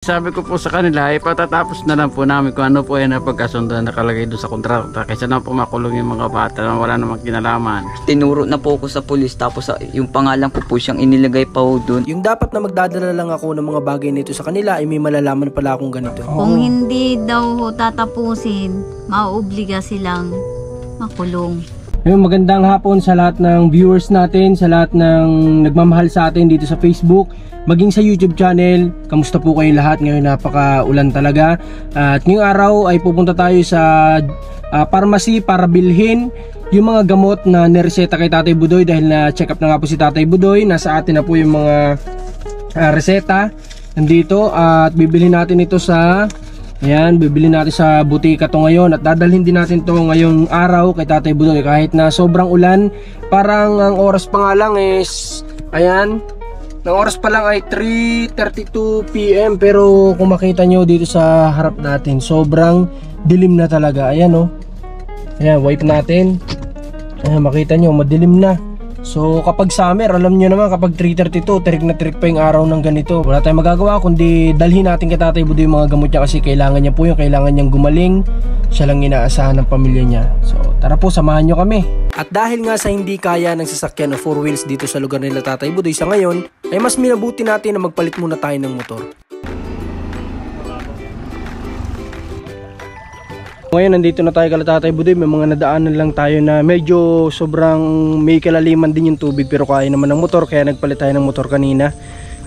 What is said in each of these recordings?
Sabi ko po sa kanila, patatapos na lang po namin kung ano po yan na pagkasundo na nakalagay doon sa kontrata kaysa na po makulong yung mga bata na wala namang kinalaman. Tinuro na po ako sa pulis tapos yung pangalan ko po siyang inilagay pa po doon. Yung dapat na magdadala lang ako ng mga bagay nito sa kanila ay may malalaman pala akong ganito. Kung hindi daw tatapusin, mauobliga silang makulong. Yung magandang hapon sa lahat ng viewers natin, sa lahat ng nagmamahal sa atin dito sa Facebook, maging sa YouTube channel. Kamusta po kayong lahat? Ngayon napaka-ulan talaga. At ngayong araw ay pupunta tayo sa pharmacy para bilhin yung mga gamot na nireseta kay Tatay Budoy dahil na-check up na nga po si Tatay Budoy. Nasa atin na po yung mga reseta nandito at bibilhin natin ito sa bibili natin sa butika to ngayon at dadalhin din natin to ngayong araw kay Tatay Budoy kahit na sobrang ulan. Parang ang oras pa nga lang is ang oras pa lang ay 3:32 PM pero kung makita nyo dito sa harap natin sobrang dilim na talaga. Ayan wipe natin. Ayan, makita nyo madilim na. So kapag summer, alam nyo naman kapag 3:32, tirik na tirik pa yung araw ng ganito. Wala tayong magagawa kundi dalhin natin kay Tatay Budoy yung mga gamot niya kasi kailangan niya po yung kailangan niyang gumaling. Siya lang inaasahan ng pamilya niya. So tara po, samahan nyo kami. At dahil nga sa hindi kaya ng sasakyan o 4 wheels dito sa lugar nila Tatay Budoy sa ngayon, ay mas minabuti natin na magpalit muna tayo ng motor. Ngayon nandito na tayo kay Tatay Budoy, may mga nadaanan lang tayo na medyo sobrang may kalaliman din yung tubig pero kaya naman ng motor kaya nagpalit tayo ng motor kanina.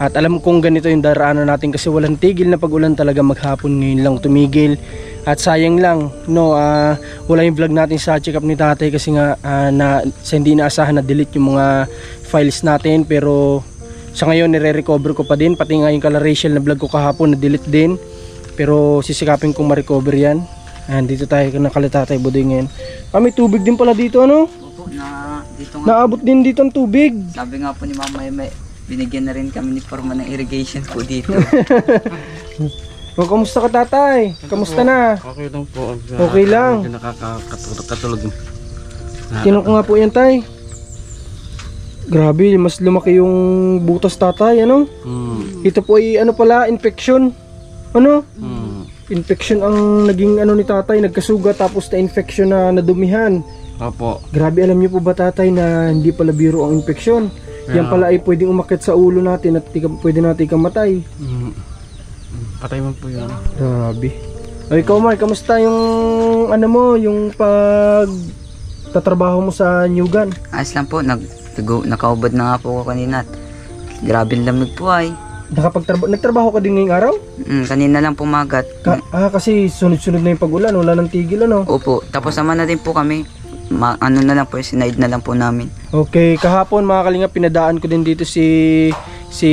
At alam kong ganito yung daraanan natin kasi walang tigil na pag-ulan talaga maghapon, ngayon lang tumigil. At sayang lang wala yung vlog natin sa check up ni Tatay kasi nga sa hindi inaasahan na delete yung mga files natin pero sa ngayon nire-recover ko pa din, pati nga yung Color na vlog ko kahapon na delete din pero sisikapin kong ma-recover yan. Dito tayo na kay Tatay Budoy ngayon. May tubig din pala dito Opo, dito nga. Naabot din dito ang tubig. Sabi nga po ni Mama, may binigyan na rin kami ni Forma ng irrigation po dito. Kamusta ka Tatay? Kamusta na? Okay lang po. Okay lang. Nakakatulog. Tinan ko nga po yan Tay. Grabe, mas lumaki yung butas Tatay, Ito po ay pala, infection. Infection ang naging ni Tatay, nagkasugat tapos na infection na nadumihan. Opo. Grabe, alam niyo po ba Tatay na hindi pala biro ang infection? Yan pala ay pwedeng umakyat sa ulo natin at pwede natin kamatay. Patay mo po yan. Grabe. Ay, ikaw Mark, kamusta yung yung pag tatrabaho mo sa Nyugan? Ayos lang po, nakaubad na nga po ako kanina. Grabe lamig po ay. Nagtrabaho ka din ngayong araw? Kanina lang pumagat. Kasi sunod-sunod na yung pag-ulan, wala nang tigil Opo, tapos naman na din po kami. Na lang po, sinaid na lang po namin. Okay, kahapon mga kalingap, pinadaan ko din dito si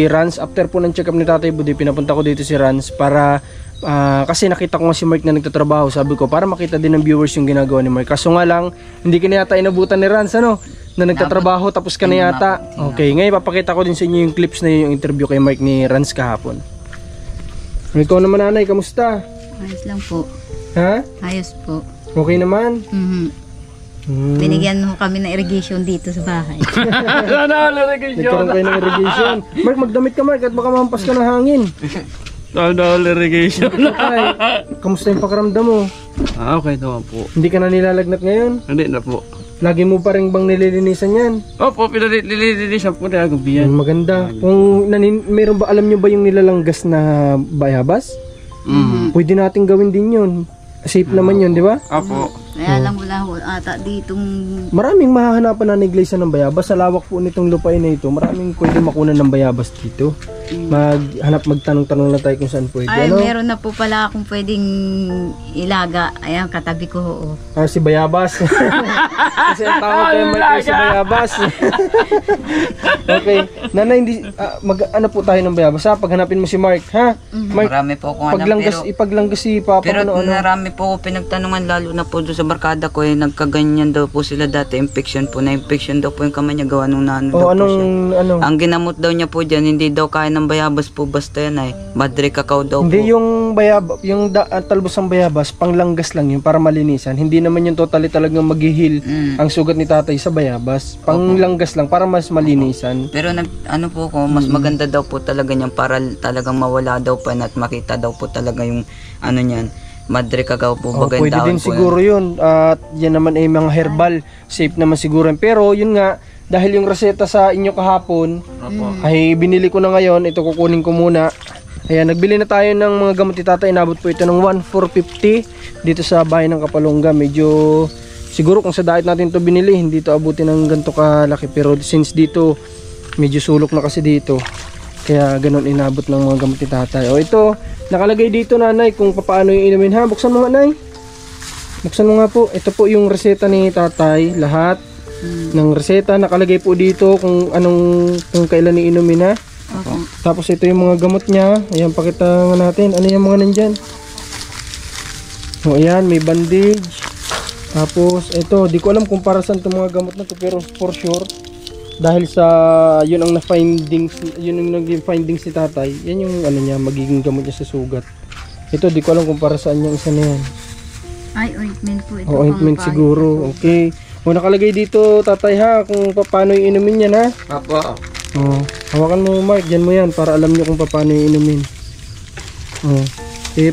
Rans. After po ng check up ni Tatay Budoy, pinapunta ko dito si Rans para kasi nakita ko nga si Mark na nagtatrabaho. Sabi ko para makita din ng viewers yung ginagawa ni Mark. Kaso nga lang, hindi ka na yata inabutan ni Rans na nagtatrabaho tapos ka na yata. Okay, ngayon papakita ko din sa inyo yung clips na yung interview kay Mark ni Rans kahapon. Ikaw naman nanay, kamusta? Ayos lang po. Ha? Ayos po. Okay naman? Binigyan mo kami ng irrigation dito sa bahay. Nagkaroon kayo ng irrigation. Mark, magdamit ka Mark at baka mampas ka ng hangin. Irrigation. Kamusta yung pakiramdam mo? Okay naman po. Hindi ka na nilalagnat ngayon? Hindi na po. Lagi mo pa rin bang nililinisan yan? Opo, pinalilinisan po na agabihan. Maganda. Kung meron ba, alam nyo ba yung nilalanggas na bayabas? Pwede natin gawin din yun. Safe naman yun, di ba? Opo. Kaya lang wala ho ata ditong... Maraming mahahanapan na neglisya ng bayabas. Sa lawak po nitong lupain na ito, maraming pwede makunan ng bayabas dito. Magtanong-tanong lang tayo kung saan pwede. Ay, meron na po pala akong pwedeng ilaga. Ayan, katabi ko ho. Si Bayabas. Kasi ang tawag kayo Mark si Bayabas. Okay. Nanay, ano po tayo ng Bayabas ha? Paghanapin mo si Mark, ha? Mark, Marami po akong alam ipaglanggas si Papa. Pero marami po ako pinagtanungan lalo na po doon sa barkada ko nagkaganyan daw po sila dati, infection po. Na-infection daw po yung kamay niya gawa nung naano daw po siya. Ang ginamot daw niya po dyan, hindi daw kaya na ng bayabas po basta yan ay. Madre Cacao daw po. Hindi yung talbos ng bayabas, panglanggas lang yun para malinisan. Hindi naman yung totally talagang maghihil ang sugat ni tatay sa bayabas. Panglanggas lang para mas malinisan. Pero ano po ko, mas maganda daw po talaga niyan para talagang mawala daw pa at makita daw po talaga yung ano niyan. Madre Cacao po bagay Pwede din siguro yun. At yan naman ay mga herbal. Safe naman siguro. Pero yun nga, dahil yung reseta sa inyo kahapon, ay binili ko na ngayon. Ito kukunin ko muna. Ayan, nagbili na tayo ng mga gamot ni tatay. Inabot po ito ng 1,450 dito sa bahay ng Kapalonga. Medyo, siguro kung sa diet natin to binili, hindi to abutin ng ganito kalaki. Pero since dito, medyo sulok na kasi dito. Kaya ganun inabot ng mga gamot ni tatay. O ito, nakalagay dito nanay kung paano yung inumin ha. Buksan mo nga nay. Buksan mo nga po. Ito po yung reseta ni tatay. Lahat ng reseta nakalagay po dito kung kailan iinumin ha. Tapos ito yung mga gamot niya. Ayan, pakita nga natin. Ano yung mga nandyan? O ayan, may bandage. Tapos ito, di ko alam kung para saan itong mga gamot na to, pero for sure dahil sa yun ang na-findings, yun yung naging findings si tatay, yan yung ano niya, magiging gamot niya sa sugat. Ito, di ko alam kung para saan yung isa na yan. Ay, ointment po ito. Ointment siguro, okay. O nakalagay dito tatay ha, kung paano yung inumin yan ha. Apo. Hawakan mo Mark, dyan mo yan para alam nyo kung paano yung inumin.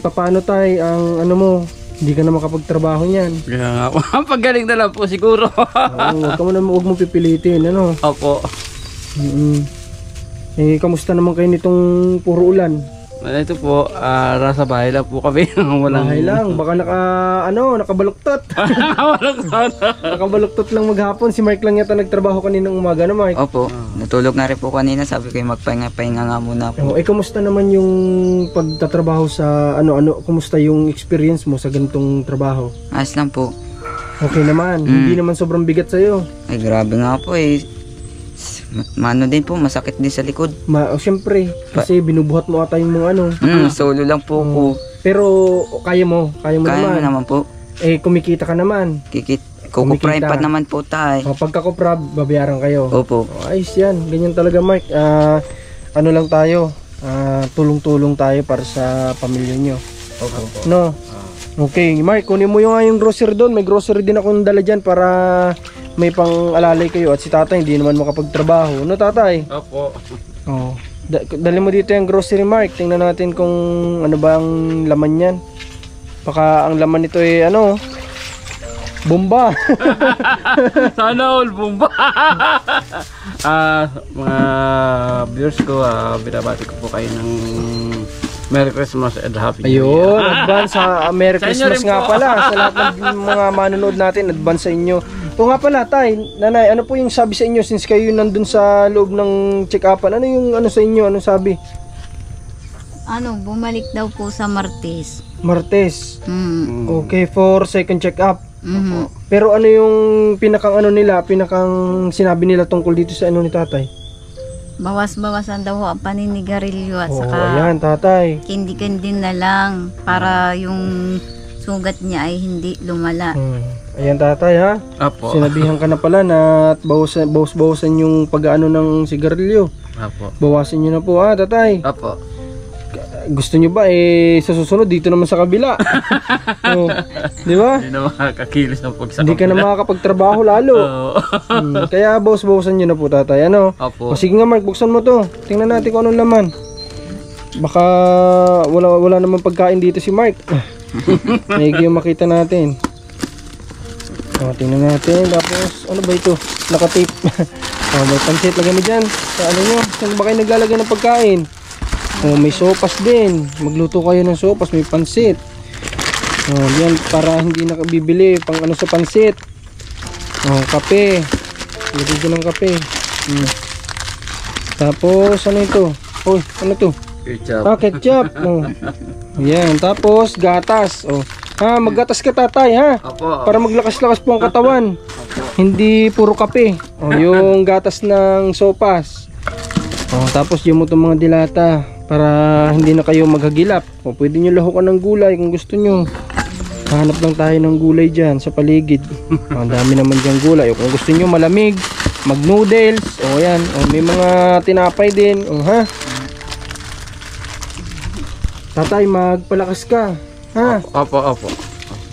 Paano tay, ang ano mo, hindi ka na makapagtrabaho niyan. Kaya nga po. Paggaling na lang po siguro. Huwag mo pipilitin, ano? Opo. Kamusta naman kayo nitong puro ulan? Ito po, nasa bahay lang po kami. Bahay lang, baka nakabaluktot. Nakabaluktot lang maghapon. Si Mark lang yata nagtrabaho kaninang umaga na, Mark. Opo, natulog na rin po kanina. Sabi ko magpahinga nga muna po. Kamusta naman yung pagtatrabaho sa kumusta yung experience mo sa ganitong trabaho? Ayos lang po. Okay naman, hindi naman sobrang bigat sa'yo. Ay grabe nga po eh. Din po, masakit din sa likod. Siyempre, kasi binubuhat mo ata yung mga solo lang po ko. Pero kaya mo Kaya naman. naman po. Kumikita ka naman. Kukuprain pa naman po tayo. Pagkakuprab, babayaran kayo. Opo. Ayos yan, ganyan talaga Mark. Ano lang tayo, tulong-tulong tayo para sa pamilya nyo. Opo. No? Okay, Mark, kunin mo yung grocery doon. May grocery din akong dala dyan para may pang-alalay kayo. At si tatay hindi naman makapagtrabaho. No, tatay? Opo. Dali mo dito yung grocery, Mark. Tingnan natin kung ano ba ang laman yan. Baka ang laman nito ay bomba. Sana all bomba. Mga viewers ko, binabati ko po kayo ng Merry Christmas and Happy New Year. Ayun, advance Merry Sa inyo Christmas rin nga po. pala sa lahat ng mga manonood natin, advance sa inyo. Ito nga pala, tay, nanay, ano po yung sabi sa inyo since kayo nandun sa loob ng check-upan? Ano yung sa inyo? Anong sabi? Bumalik daw po sa Martes. Martes. Mm. Okay, for second check-up. Mhm. Pero ano yung pinakang sinabi nila tungkol dito sa ni tatay? Bawas-bawasan daw ho ang paninigarilyo at saka Ayan, tatay. kindi-kindi na lang para yung sugat niya ay hindi lumala. Ayan, tatay ha. Apo. Sinabihan ka na pala na bawas-bawasan yung pag-ano ng sigarilyo. Apo. Bawasan nyo na po tatay. Apo. Gusto nyo ba sa susunod dito naman sa kabila? Di ba? Hindi na makakakilos ng pagsakot. Hindi ka na makakapagtrabaho lalo. Kaya bawas-bawasan nyo na po tatay. Apo. Sige nga Mark, buksan mo to. Tingnan natin kung anong laman. Baka wala namang pagkain dito si Mark. Maigi yung makita natin. Tingnan natin. Tapos ano ba ito? Nakatape. May pansit. Lagay mo dyan. Sa ano nyo? Saan ba kayo naglalagay ng pagkain? May sopas din. Magluto kayo ng sopas. May pansit. Yan para hindi nakabibili pang sa pansit. Kape. Lagay ko ng kape. Tapos ano ito? Ano to? Ketchup. Ketchup. Yan. Tapos gatas. Maggatas ka tatay ha. Apo. Para maglakas-lakas po ang katawan. Hindi puro kape. Yung gatas ng sopas. Tapos yung mo itong mga dilata para hindi na kayo maghagilap. Pwede nyo lahukan ng gulay kung gusto nyo. Hanap lang tayo ng gulay dyan sa paligid. Ang dami naman dyan gulay. Kung gusto nyo malamig, mag noodles. Ayan. May mga tinapay din. Tatay, magpalakas ka. Ha? Opo.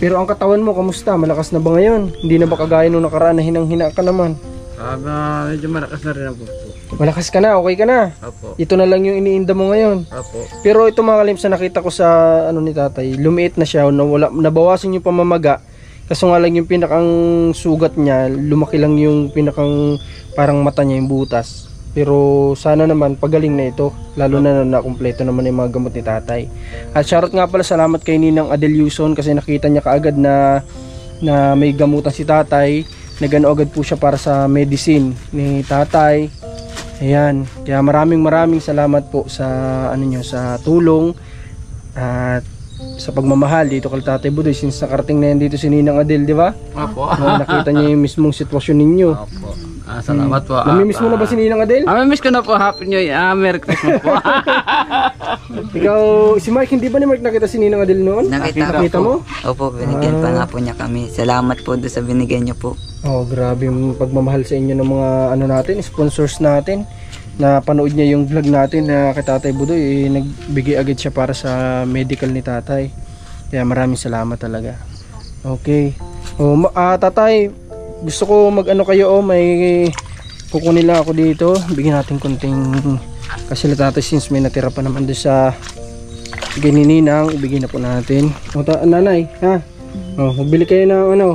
Pero ang katawan mo, kamusta? Malakas na ba ngayon? Hindi na ba kagaya nung nakaraan na hinang-hina ka naman? Medyo malakas na rin ang puso. Malakas ka na, okay ka na. Opo. Ito na lang yung iniinda mo ngayon. Opo. Pero ito mga kalimps na nakita ko sa ano ni tatay, lumiit na siya, nabawasan yung pamamaga. Kaso nga lang yung pinakang sugat niya, lumaki lang yung pinakang parang mata niya, yung butas. Pero sana naman pagaling na ito, lalo na kumpleto naman yung mga gamot ni tatay. At shoutout nga pala, salamat kay Ninang Adel Yuson kasi nakita niya kaagad na may gamutan si tatay. Nagano agad po siya para sa medicine ni tatay. Ayan, kaya maraming salamat po sa sa tulong at sa pagmamahal dito kay Tatay Budoy since nakarating na yan dito si Ninang Adel, di ba? Opo. Nakita niya yung mismong sitwasyon ninyo. Opo. Salamat po. Namimiss mo na ba si Ninang Adel? Namimiss ko na po. Happy New Year. Merry Christmas po. Ikaw, si Mark, hindi ba ni Mark nakita si Ninang Adel noon? Nakita mo? Opo, binigyan pa nga po niya kami. Salamat po doon sa binigyan niyo po. Oh, grabe yung pagmamahal sa inyo ng mga natin, sponsors natin. Na panood niya yung vlog natin na kay Tatay Budoy, nagbigay agad siya para sa medical ni tatay. Kaya maraming salamat talaga. Okay. Tatay, gusto ko kayo, may kukunin lang ako dito. Bigyan natin konting kasi na tatay since may natira pa naman doon sa Ninang, ibigay na po natin. Nanay, ha? Magbili kayo ng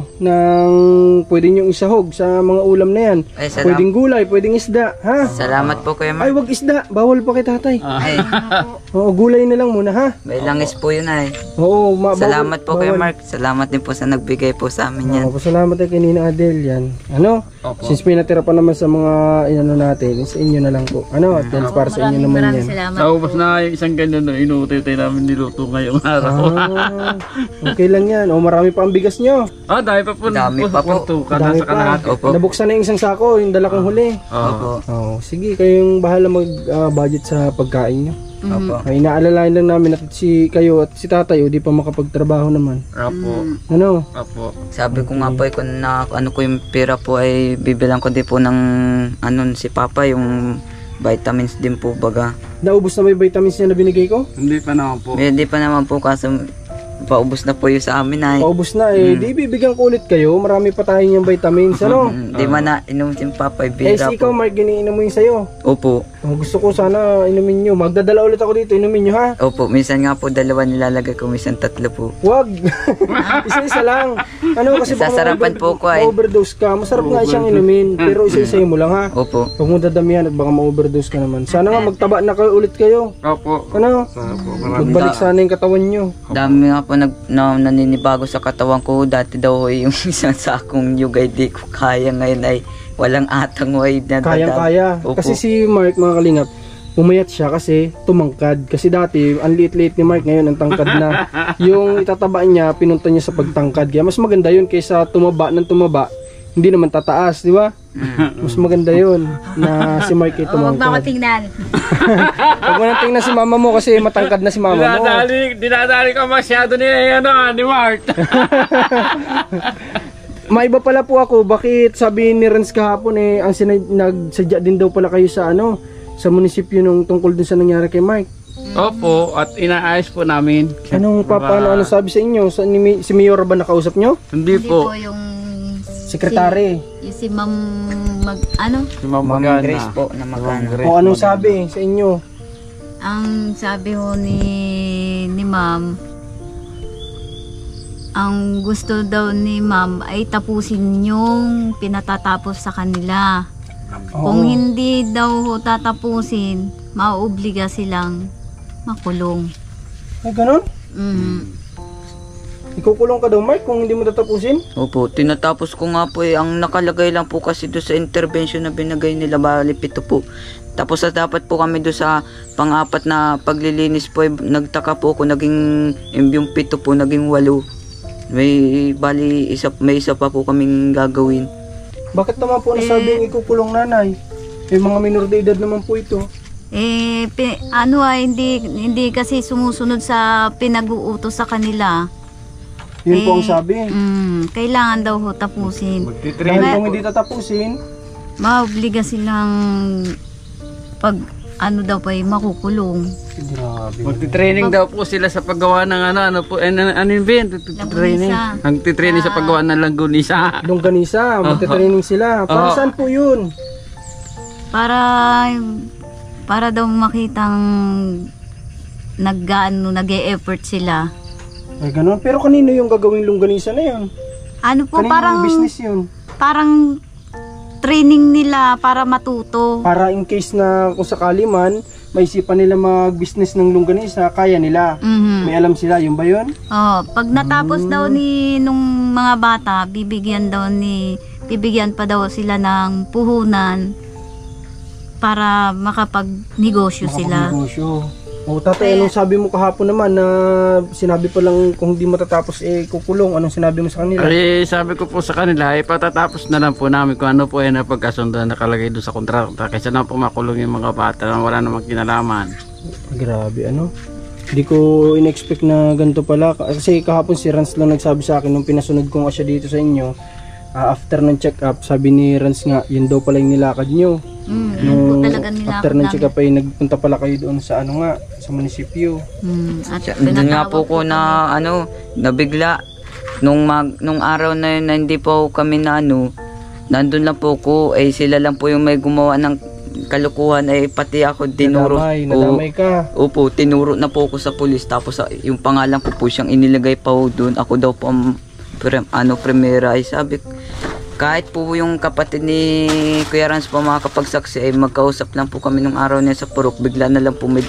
pwede nyong isahog sa mga ulam na yan. Ay, Pwedeng gulay, pwedeng isda, ha? Salamat po Kuya Ay, Mark. wag isda, bawal pa kay tatay. Ay, Oo, gulay na lang muna, ha? may langis po yun ay. Oo, Salamat po Kuya bawal. Mark. Salamat din po sa nagbigay po sa amin yan. Salamat kay Ninang Adel yan. Opo. Since may natira pa naman sa mga natin, sa inyo na lang po. Dahil para sa inyo naman Maraming yan. salamat. Naubos na yung isang ganyan na inutay namin niluto ngayong araw. Okay lang yan. Marami pa ang bigas nyo. Dahil pa po. Dami pa po. Dami pa. Opo. Nabuksan na yung isang sako, yung dala kong huli. Opo. Sige, kayong bahala mag-budget sa pagkain nyo. Opo. Ay, inaalalain lang namin at kayo at si tatay di pa makapagtrabaho naman. Opo. Opo. Sabi ko nga po kung ko yung pera po ay bibilang ko din po ng si Papa yung vitamins din po baga. Naubos na may vitamins niya na binigay ko? Hindi pa naman po. Hindi pa naman po kasi paubos na po yung sa amin ay. Paubos na di bibigyan ko ulit kayo. Marami pa tayo yung vitamins, Di man na inom si Papa ay Eh, bira si ikaw, po. Mark, giniinom mo yung sa'yo. Opo. Gusto ko sana inumin nyo. Magdadala ulit ako dito, inumin nyo, ha? Opo, minsan nga po dalawa nilalagay ko, minsan tatlo po. Wag! Isa-isa lang. Kasi baka Sasarapan po ko ay. ma-overdose ka. Masarap nga siyang inumin. Pero isa-isa mo lang, ha? Opo. Huwag mo dadamihan at baka ma-overdose ka naman. Sana nga magtaba na kayo ulit kayo. Opo. Magbalik sana yung katawan nyo. Dami nga po naninibago sa katawan ko. Dati daw yung isang sakong yugay di ko kaya, ngayon ay walang atang way na Kayang-kaya. Opo. Kasi si Mark, mga kalingap, pumayat siya kasi tumangkad. Kasi dati, ang liit-liit ni Mark, ngayon ang tangkad na. Yung itataba niya, pinunta niya sa pagtangkad. Kaya mas maganda yun kaysa tumaba ng tumaba. Hindi naman tataas, di ba? Mas maganda yun na si Mark ay Huwag mo ako tumangkad. tingnan. Huwag mo nang tingnan si mama mo kasi matangkad na si mama mo. Dinadali ka masyado ni Mark. Maiba pala po ako, bakit sabi ni Renz kahapon ang nagsadya din daw pala kayo sa sa munisipyo nung tungkol din sa nangyari kay Mark. Opo, at inaayos po namin. Anong paano sabi sa inyo? Si Mayor ba nakausap nyo? Hindi Hindi po. po yung Sekretary. yung si Ma'am Si Ma'am Ma'am Magana. Grace po na magana. O anong sabi sa inyo? ang sabi ho ni Ma'am, ang gusto daw ni Ma'am ay tapusin yung pinatatapos sa kanila. Kung hindi daw ho tatapusin, mauobliga silang makulong. Ay, ganun? Ikukulong ka daw, Mark, kung hindi mo tatapusin? Opo, tinatapos ko nga po ang nakalagay lang po kasi doon sa intervention na binagay nila, bali 7 po. Tapos dapat po kami doon sa pang-apat na paglilinis po, nagtaka po ako, naging yung 7 po, naging 8. May isa pa po kaming gagawin. Bakit naman po nasabing ikukulong, nanay? May mga minor de edad naman po ito. Hindi kasi sumusunod sa pinag-uutos sa kanila. Yun po ang sabi. Kailangan daw ho tapusin. Dahil kung hindi tatapusin, Maobliga silang ano daw po ay makukulong. Grabe. Magti-training daw po sila sa paggawa ng ano po, ano yun Ben? Training. Langgunisa. Magti-training sa paggawa ng langgunisa. Longganisa, magte-training sila. Para saan po yun? Para daw makitang nag-e-effort sila. Ay ganun. Pero kanino yung gagawing longganisa na yun? Ano po, Kanino yung business yun? parang training nila para matuto. Para in case na kung sakali man, maisipan nila mag-business ng longganisa, kaya nila. Mhm. May alam sila, yun ba yun? Oh, pag natapos daw nung mga bata, bibigyan pa daw sila ng puhunan para makapagnegosyo sila. Makapag-negosyo. O tatay, anong sabi mo kahapon naman na sinabi pa lang kung hindi matatapos kukulong? Anong sinabi mo sa kanila? Ay, sabi ko po sa kanila, ipatatapos na lang po namin kung ano po ay napagkasundo na nakalagay doon sa kontrakta. Kaysa na po makulong yung mga bata na wala namang kinalaman. Grabe, ano? Hindi ko in-expect na ganito pala. Kasi kahapon si Rans lang nagsabi sa akin nung pinasunod ko nga siya dito sa inyo. After ng check-up, sabi ni Rans nga, yun daw pala yung nilakad nyo. Yun po talaga nilakad After ng namin. check-up ay nagpunta pala kayo doon sa ano nga, sa munisipyo. At Doon nga po pinatawag ko na nabigla nung araw na yun na hindi po kami na nandun lang po ko sila lang po yung may gumawa ng kalukuhan pati ako tinuro. Nadamay ka. Opo, tinuro na po ako sa pulis tapos yung pangalan ko po siyang inilagay pa po doon. Ako daw po ang primera sabi kahit po yung kapatid ni Kuya Rans po makakapagsaksi magkausap lang po kami nung araw niya sa Purok, bigla na lang po may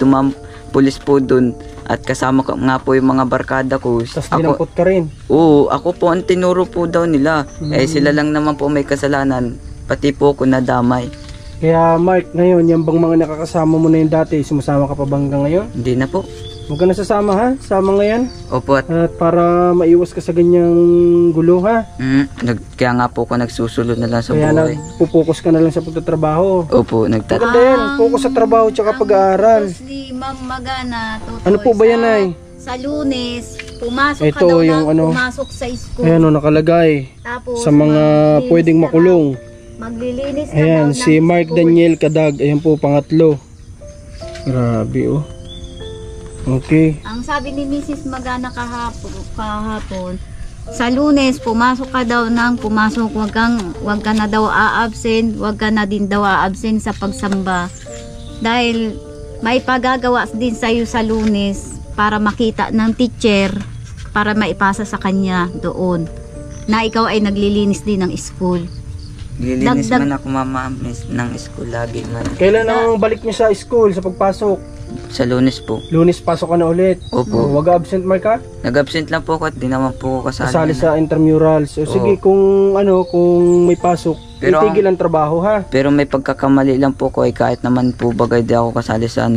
pulis po doon at kasama nga po yung mga barkada ko. Tapos dinampot ka rin. Oo, ako po ang tinuro po daw nila. Sila lang naman po may kasalanan, pati po ako nadamay. Kaya Mark, ngayon, yung bang mga nakakasama mo na yung dati, sumasama ka pa ba hanggang ngayon? Hindi na po. Huwag ka na sasama ha, sama ngayon. Opo, at At para maiwas ka sa ganyang gulo ha. kaya nga po ako nagsusulod na lang sa Kaya buhay. nagpupokus ka na lang sa pagtatrabaho. Opo, Maganda yan, focus sa trabaho tsaka pag-aaral. Si Ma'am Magana, tutoy Ano po ba yan ay? Sa Lunes, pumasok Ito, ka daw yung na, ano. pumasok sa school. Ayan o, nakalagay. Tapos, Sa mga maglilinis pwedeng ka makulong. Maglilinis ka Ayan, daw si ng Mark school. Daniel Kadag. Ayan po, pangatlo. Grabe oh. Okay. Ang sabi ni Mrs. Magana kahapon, sa Lunes, pumasok ka daw pumasok, wag ka na daw a-absent, wag ka na din daw a-absent sa pagsamba. Dahil may pagagawa din sa'yo sa Lunes para makita ng teacher, para maipasa sa kanya doon, na ikaw ay naglilinis din ng school. Lilinis Dagdag- man ako mama ng school lagi man. Kailan ang balik niyo sa school, sa pagpasok? Sa Lunes po. Lunes pasok ka na ulit. Opo. Wag absent Mark ha? Nag-absent lang po ako at di naman po ako Kasali kasali. sa intramurals. So, Oo. sige, kung may pasok, Pero itigil ang trabaho ha. Pero may pagkakamali lang po ko kahit naman po bagay di ako kasali sa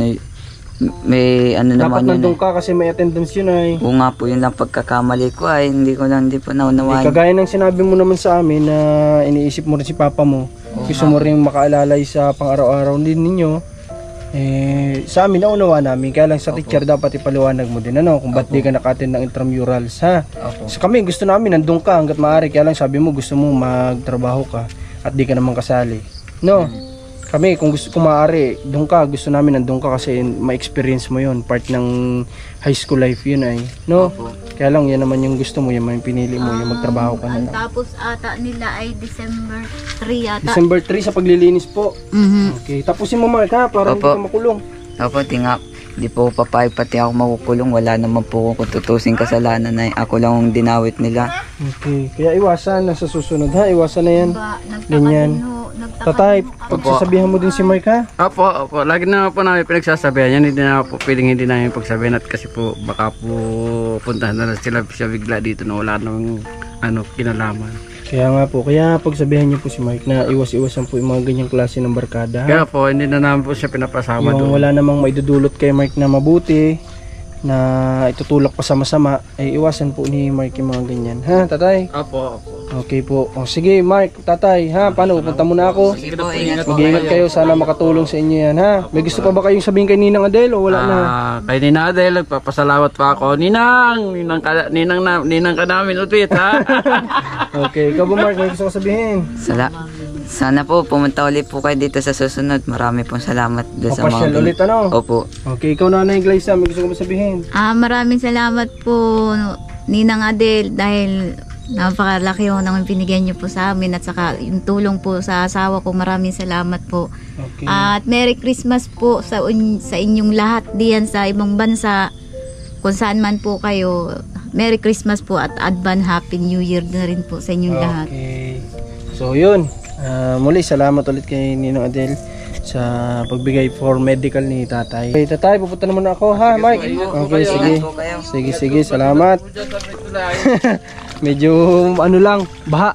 may Dapat naman yun. nandun ka kasi may attendance yun ay. Oo nga po yun lang pagkakamali ko hindi po naunawain. Kagaya ng sinabi mo naman sa amin na iniisip mo rin si papa mo. Gusto mo rin makaalalay sa pang-araw-araw din ninyo. Sa amin naunawa namin. Kaya lang sa teacher dapat ipaliwanag mo din kung ba't di ka naka-attend ng intramurals ha. Opo. So kami gusto namin nandun ka hanggat maaari. Kaya lang sabi mo gusto mo magtrabaho ka at di ka naman kasali. No? Kami kung maaari doon ka, gusto namin nandun ka kasi ma-experience mo yun, part ng high school life yun ay, no? Opo. Kaya lang yan naman yung gusto mo, yan man yung pinili mo, yung magtrabaho ka na Ang lang. tapos ata nila ay December 3 ata. December 3 sa paglilinis po. Mhm. Okay, tapusin mo Mark ha, para hindi Opo. ka makulong. Opo, di po papayag pati ako makukulong. Wala naman po ako tutusin kasalanan ako lang ang dinawit nila. Okay, kaya iwasan na sa susunod ha, iwasan na yan. Ba, Ganyan. Tatay, pagsasabihan mo din si Mark ha. Opo. Lagi na po namin pinagsasabihan yan. Hindi na po pwedeng hindi namin pagsabihan at kasi po baka po puntahan na sila bigla dito na wala nang kinalaman. Kaya nga po, kaya pagsabihan niyo po si Mark na iwas-iwasan po yung mga ganyang klase ng barkada ha. Kaya po hindi na namin po siya pinapasama Yung doon. wala namang maidudulot kay Mark na mabuti, na itutulak pa sa masama, ay iwasan po ni Mark yung mga ganyan. Ha, tatay? Opo. Okay po. O, sige, Mark, tatay, ha? Paano? Pupunta muna ako. Sige po, ingat po. Mag-iingat kayo. Sana makatulong sa inyo yan, ha? May gusto pa ba kayong sabihin kay Ninang Adele o wala na? Kay Nina Adele, nagpapasalamat pa ako. Ninang ka namin utwit ha. Okay, ikaw ba, Mark? May gusto ka sabihin? Sana po pumunta ulit po kayo dito sa susunod. Marami pong salamat doon sa mga... Papasyal ulit ano? Opo. Okay, ikaw Nanay Glyza, may gusto ko ba sabihin? Maraming salamat po, Ninang Adel, dahil napakalaki ho naman binigyan niyo po sa amin at saka yung tulong po sa asawa ko. Maraming salamat po. Okay. At Merry Christmas po sa inyong lahat diyan sa ibang bansa. Kung saan man po kayo, Merry Christmas po at Advance Happy New Year na rin po sa inyong lahat. Okay. So yun, muli salamat ulit kay Ninong Adel sa pagbigay for medical ni tatay. Okay, tatay, pupunta naman ako ha, Mike. Okay, sige. Sige, salamat. Medyo ano lang, baha.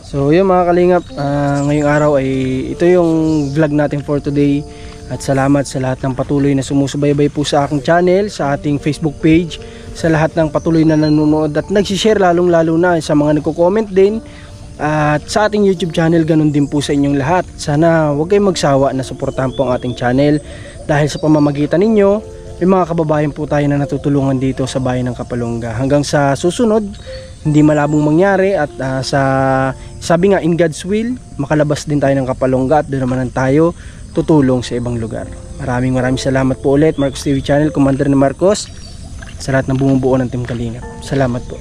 So yun mga kalingap, ngayong araw ay ito yung vlog natin for today. At salamat sa lahat ng patuloy na sumusubaybay po sa aking channel, sa ating Facebook page, sa lahat ng patuloy na nanonood at nagsishare, lalong lalo na sa mga nagko-comment din. At sa ating YouTube channel, ganun din po sa inyong lahat. Sana huwag kayong magsawa na suportahan po ang ating channel, dahil sa pamamagitan ninyo, may mga kababayan po tayo na natutulungan dito sa bayan ng Kapalonga. Hanggang sa susunod, hindi malabong mangyari at sabi nga, in God's will, makalabas din tayo ng Kapalonga at doon naman tayo tutulong sa ibang lugar. Maraming salamat po ulit, Marcos TV Channel, Commander ni Marcos, sa lahat ng bumubuo ng Team Kalingap. Salamat po.